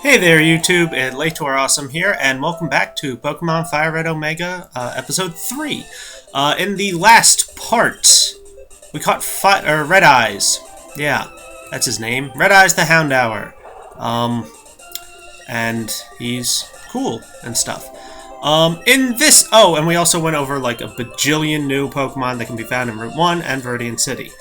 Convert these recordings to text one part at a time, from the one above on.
Hey there YouTube, and Lator Awesome here, and welcome back to Pokemon FireRed Omega, Episode 3. In the last part, we caught Red Eyes. Yeah, that's his name. Red Eyes the Houndour. And he's cool and stuff. And we also went over like a bajillion new Pokemon that can be found in Route 1 and Viridian City.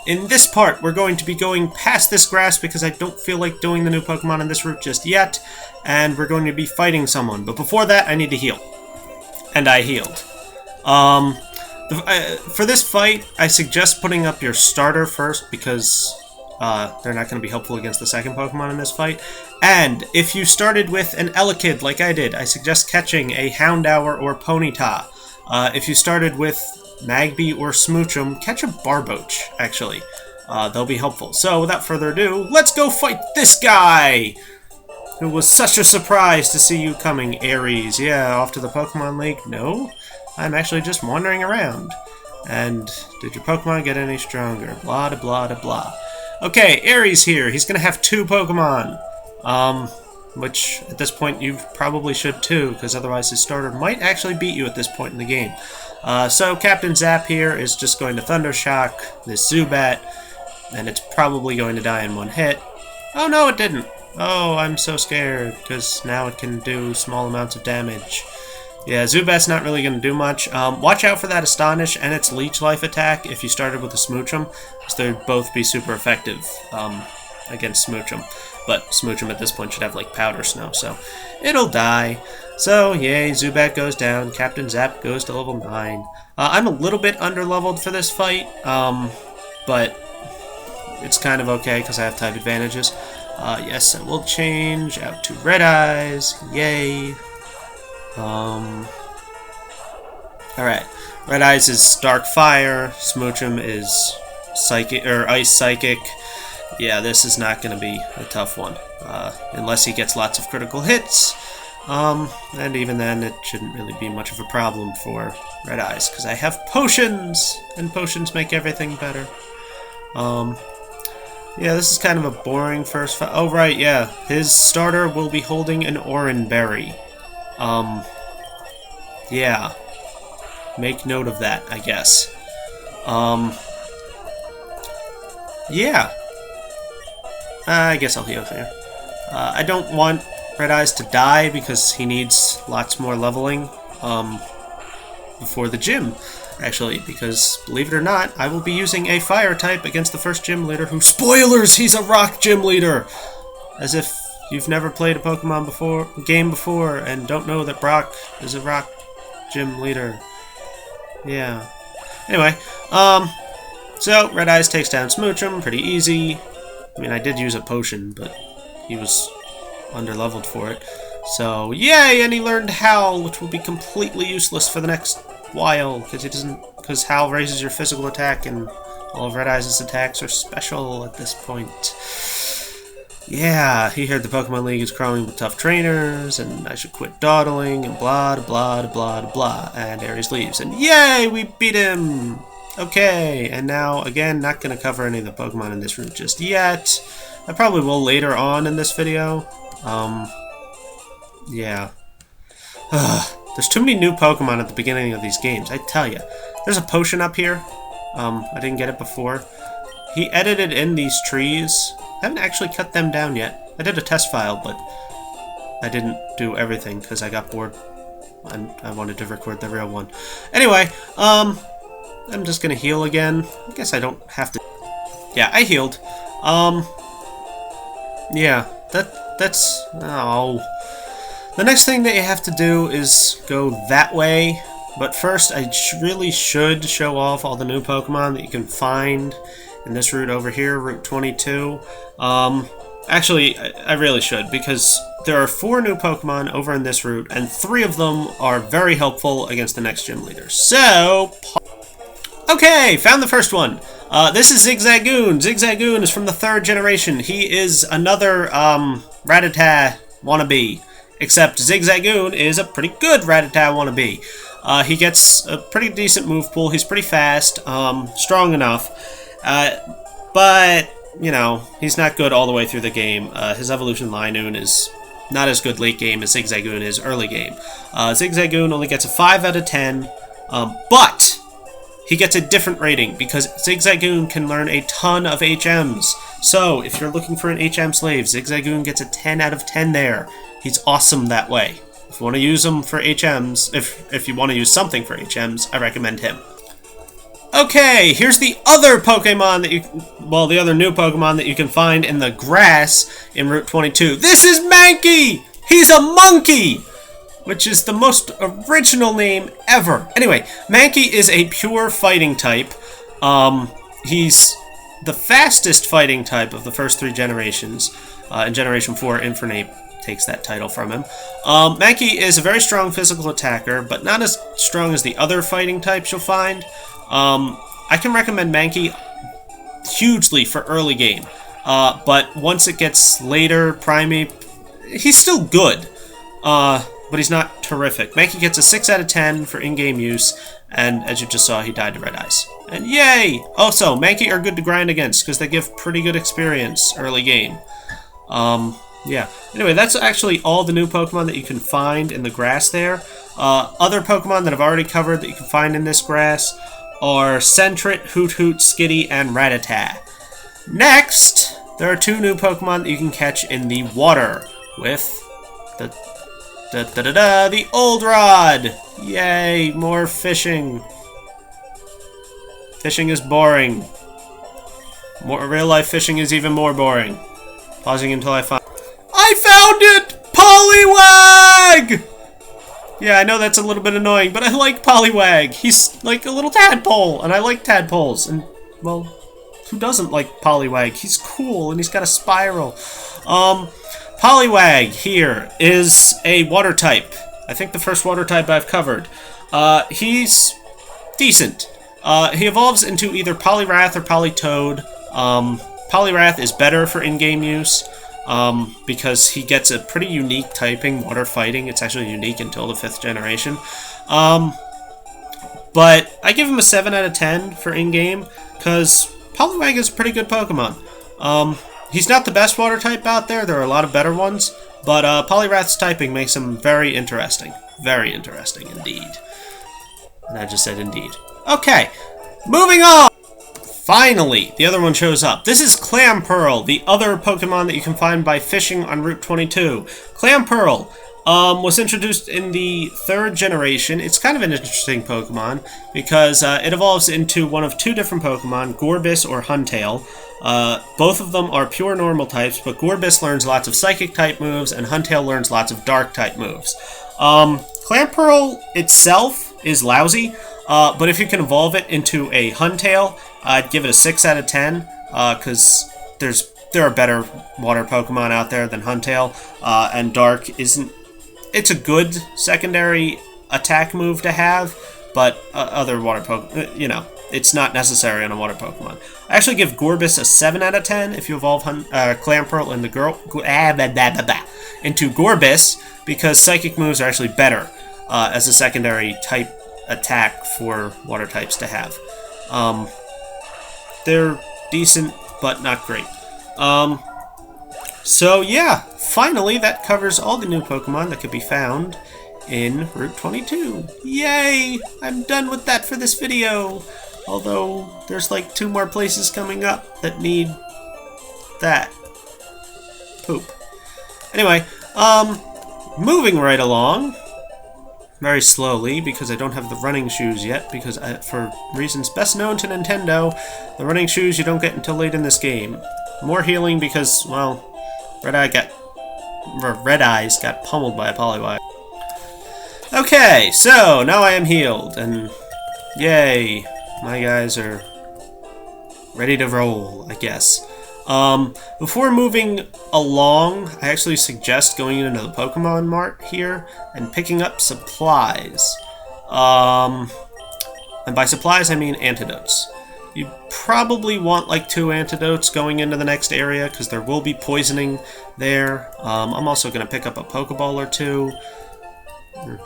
In this part, we're going to be going past this grass because I don't feel like doing the new Pokemon in this route just yet, and we're going to be fighting someone. But before that, I need to heal. And I healed. For this fight, I suggest putting up your starter first because they're not going to be helpful against the second Pokemon in this fight. And if you started with an Elekid like I did, I suggest catching a Houndour or Ponyta. If you started with Magby or Smoochum, catch a Barboach, actually. They'll be helpful. So, without further ado, let's go fight this guy! Who was such a surprise to see you coming, Aries. Yeah, off to the Pokemon League? No? I'm actually just wandering around. And did your Pokemon get any stronger? Blah, da, blah, da, blah. Okay, Aries here. He's gonna have 2 Pokemon. Which, at this point, you probably should too, because otherwise his starter might actually beat you at this point in the game. So Captain Zap here is just going to Thunder Shock this Zubat, and it's probably going to die in 1 hit. Oh no, it didn't! Oh, I'm so scared, because now it can do small amounts of damage. Yeah, Zubat's not really going to do much. Watch out for that Astonish and its Leech Life attack if you started with a Smoochum, because they'd both be super effective against Smoochum. But Smoochum at this point should have like Powder Snow, so it'll die. So, yay, Zubat goes down, Captain Zap goes to level 9. I'm a little bit underleveled for this fight, but it's kind of okay because I have type advantages. Yes, I will change out to Red Eyes, yay. Alright, Red Eyes is Dark Fire, Smoochum is Psychic, or Ice Psychic. Yeah, this is not going to be a tough one, unless he gets lots of critical hits. And even then, it shouldn't really be much of a problem for Red Eyes, because I have potions, and potions make everything better. Yeah, this is kind of a boring first fight. Oh, right, yeah. His starter will be holding an Oranberry. Yeah. Make note of that, I guess. Yeah. I guess I'll heal here. I don't want Red Eyes to die because he needs lots more leveling before the gym, actually, because, believe it or not, I will be using a Fire type against the first gym leader who, spoilers, he's a Rock gym leader! As if you've never played a Pokemon game before and don't know that Brock is a Rock gym leader. Yeah. Anyway, so Red Eyes takes down Smoochum, pretty easy. I mean, I did use a potion, but he was underleveled for it. So, yay! And he learned Howl, which will be completely useless for the next while, because Howl raises your physical attack, and all of Red Eyes' attacks are special at this point. Yeah, he heard the Pokemon League is crawling with tough trainers, and I should quit dawdling, and blah, blah, blah, blah, blah, and Aries leaves, and yay! We beat him! Okay, and now, again, not going to cover any of the Pokemon in this route just yet. I probably will later on in this video. Yeah. There's too many new Pokemon at the beginning of these games, I tell you. There's a potion up here. I didn't get it before. He edited in these trees. I haven't actually cut them down yet. I did a test file, but I didn't do everything because I got bored and I wanted to record the real one. Anyway, I'm just gonna heal again. I guess I don't have to. Yeah, I healed. Yeah, that's. Oh. The next thing that you have to do is go that way. But first, I really should show off all the new Pokemon that you can find in this route over here, Route 22. Actually, I really should, because there are 4 new Pokemon over in this route, and 3 of them are very helpful against the next gym leader. So, okay, found the first one. This is Zigzagoon. Zigzagoon is from the 3rd generation. He is another Rattata wannabe, except Zigzagoon is a pretty good Rattata wannabe. He gets a pretty decent move pool. He's pretty fast, strong enough, but you know, he's not good all the way through the game. His evolution Linoon is not as good late game as Zigzagoon is early game. Zigzagoon only gets a 5 out of 10, but he gets a different rating because Zigzagoon can learn a ton of HMs. So, if you're looking for an HM slave, Zigzagoon gets a 10 out of 10 there. He's awesome that way. If you want to use him for HMs, if you want to use something for HMs, I recommend him. Okay, here's the other Pokemon that the other new Pokemon that you can find in the grass in Route 22. This is Mankey! He's a monkey! Which is the most original name ever. Anyway, Mankey is a pure fighting type. He's the fastest fighting type of the first 3 generations. In Generation 4, Infernape takes that title from him. Mankey is a very strong physical attacker, but not as strong as the other fighting types you'll find. I can recommend Mankey hugely for early game, but once it gets later, Primeape, he's still good, but he's not terrific. Mankey gets a 6 out of 10 for in-game use, and as you just saw, he died to Red Eyes. And yay! Also, Mankey are good to grind against, because they give pretty good experience early game. Yeah. Anyway, that's actually all the new Pokemon that you can find in the grass there. Other Pokemon that I've already covered that you can find in this grass are Sentret, Hoot Hoot, Skitty, and Rattata. Next, there are 2 new Pokemon that you can catch in the water with the Old Rod. Yay, more fishing. Fishing is boring. More real-life fishing is even more boring. Pausing until I find... I found it! Poliwag! Yeah, I know that's a little bit annoying, but I like Poliwag. He's like a little tadpole, and I like tadpoles. And, well, who doesn't like Poliwag? He's cool, and he's got a spiral. Poliwag here is a water type. I think the first water type I've covered. He's decent. He evolves into either Poliwrath or Politoed. Poliwrath is better for in-game use. Because he gets a pretty unique typing, water fighting. It's actually unique until the 5th generation. But I give him a 7 out of 10 for in-game, because Poliwag is a pretty good Pokemon. He's not the best water type out there. There are a lot of better ones, but Poliwrath's typing makes him very interesting. Very interesting indeed. And I just said indeed. Okay, moving on! Finally, the other one shows up. This is Clamperl, the other Pokemon that you can find by fishing on Route 22. Clamperl was introduced in the 3rd generation. It's kind of an interesting Pokemon because it evolves into one of 2 different Pokemon, Gorbis or Huntail. Both of them are pure normal types, but Gorbis learns lots of Psychic-type moves, and Huntail learns lots of Dark-type moves. Clamperl itself is lousy, but if you can evolve it into a Huntail, I'd give it a 6 out of 10, because there are better water Pokemon out there than Huntail, and Dark isn't... It's a good secondary attack move to have, but other water Pokemon, you know, it's not necessary on a water Pokemon. I actually give Gorbis a 7 out of 10 if you evolve Clamperl into Gorbis, because Psychic moves are actually better as a secondary type attack for water types to have. They're decent, but not great. So yeah, finally that covers all the new Pokemon that could be found in Route 22. Yay! I'm done with that for this video. Although, there's like 2 more places coming up that need that. Poop. Anyway, moving right along. Very slowly, because I don't have the running shoes yet, because for reasons best known to Nintendo, the running shoes you don't get until late in this game. More healing because, well, Red Eyes got pummeled by a Poliwag. Okay, so now I am healed, and yay, my guys are ready to roll, I guess. Before moving along, I actually suggest going into the Pokemon Mart here and picking up supplies. And by supplies, I mean antidotes. You probably want like 2 antidotes going into the next area, because there will be poisoning there. I'm also going to pick up a Pokeball or 2.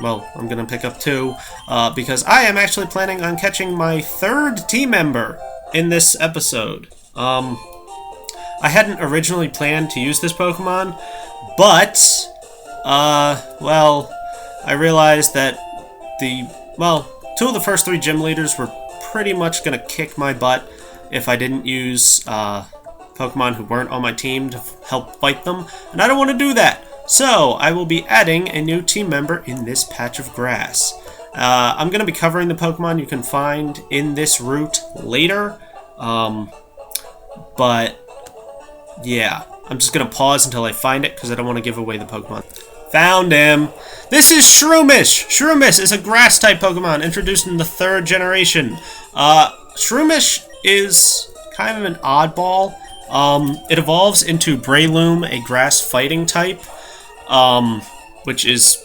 Well, I'm going to pick up 2, because I am actually planning on catching my 3rd team member in this episode. I hadn't originally planned to use this Pokemon, but, well, I realized that two of the first 3 gym leaders were pretty much going to kick my butt if I didn't use Pokemon who weren't on my team to help fight them, and I don't want to do that. So I will be adding a new team member in this patch of grass. I'm going to be covering the Pokemon you can find in this route later, but yeah, I'm just going to pause until I find it because I don't want to give away the Pokemon. Found him! This is Shroomish! Shroomish is a grass-type Pokemon introduced in the 3rd generation. Shroomish is kind of an oddball. It evolves into Breloom, a grass fighting type, which is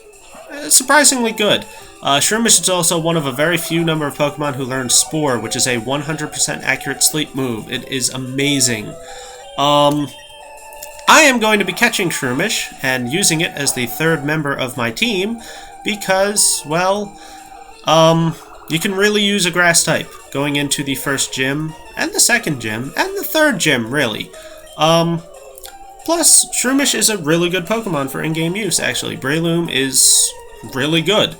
surprisingly good. Shroomish is also one of a very few number of Pokemon who learn Spore, which is a 100% accurate sleep move. It is amazing. I am going to be catching Shroomish and using it as the 3rd member of my team because, well, you can really use a grass type going into the 1st gym, and the 2nd gym, and the 3rd gym, really. Plus, Shroomish is a really good Pokemon for in-game use, actually. Breloom is really good.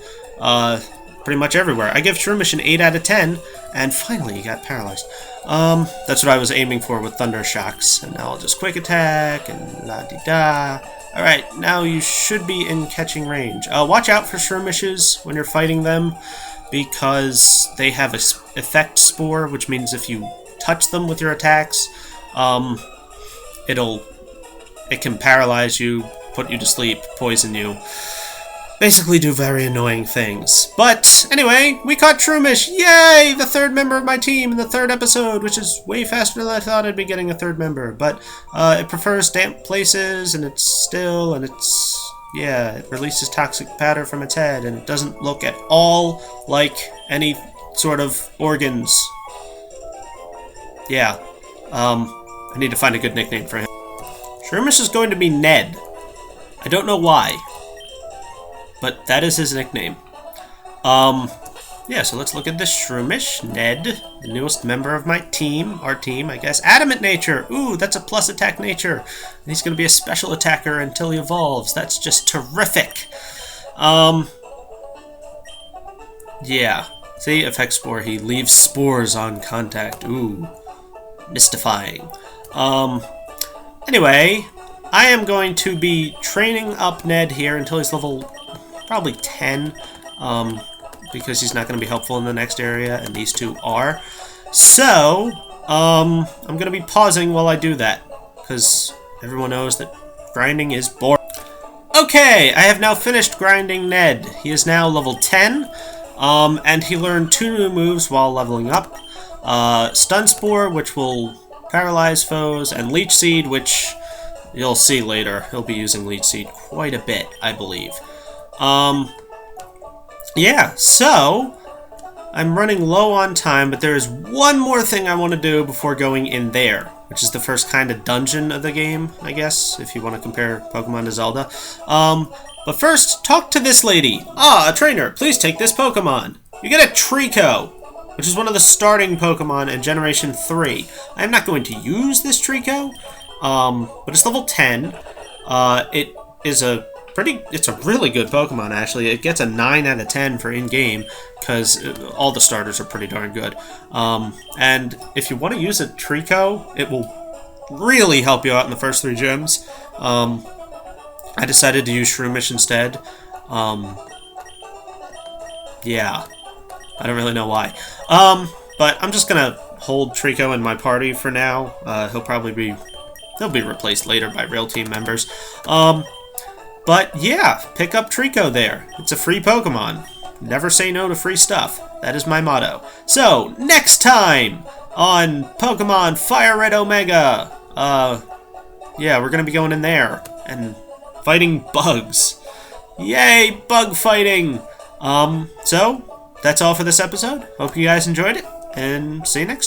Pretty much everywhere. I give Shroomish an 8 out of 10, and finally he got paralyzed. That's what I was aiming for with Thunder Shocks, and now I'll just Quick Attack, and la-di-da. Alright, now you should be in catching range. Watch out for Shroomishes when you're fighting them, because they have Effect Spore, which means if you touch them with your attacks, it can paralyze you, put you to sleep, poison you, basically do very annoying things. But anyway, we caught Shroomish! Yay! The 3rd member of my team in the 3rd episode, which is way faster than I thought I'd be getting a 3rd member. But it prefers damp places, and it's still, and it releases toxic powder from its head, and it doesn't look at all like any sort of organs. Yeah. I need to find a good nickname for him. Shroomish is going to be Ned. I don't know why, but that is his nickname. Yeah, so let's look at this Shroomish. Ned, the newest member of my team, our team, I guess. Adamant Nature! Ooh, that's a plus attack nature. And he's going to be a special attacker until he evolves. That's just terrific. Yeah. See, Effect Spore, he leaves spores on contact. Ooh, mystifying. Anyway, I am going to be training up Ned here until he's level probably 10. Because he's not going to be helpful in the next area, and these 2 are. So, I'm going to be pausing while I do that, because everyone knows that grinding is boring. Okay, I have now finished grinding Ned. He is now level 10, and he learned 2 new moves while leveling up. Stun Spore, which will paralyze foes, and Leech Seed, which you'll see later. He'll be using Leech Seed quite a bit, I believe. Yeah, so I'm running low on time, but there is one more thing I want to do before going in there, which is the first kind of dungeon of the game, I guess, if you want to compare Pokemon to Zelda. But first, talk to this lady. A trainer, please take this Pokemon. You get a Trico, which is one of the starting Pokemon in Generation 3. I'm not going to use this Trico, but it's level 10. It's a really good Pokemon, actually. It gets a 9 out of 10 for in-game, because all the starters are pretty darn good. And if you want to use a Trico, it will really help you out in the first 3 gyms. I decided to use Shroomish instead. Yeah, I don't really know why. But I'm just gonna hold Trico in my party for now. He'll be replaced later by real team members. But yeah, pick up Trico there. It's a free Pokemon. Never say no to free stuff. That is my motto. So, next time on Pokemon FireRed Omega. Yeah, we're gonna be going in there and fighting bugs. Yay, bug fighting! So, that's all for this episode. Hope you guys enjoyed it, and see you next time.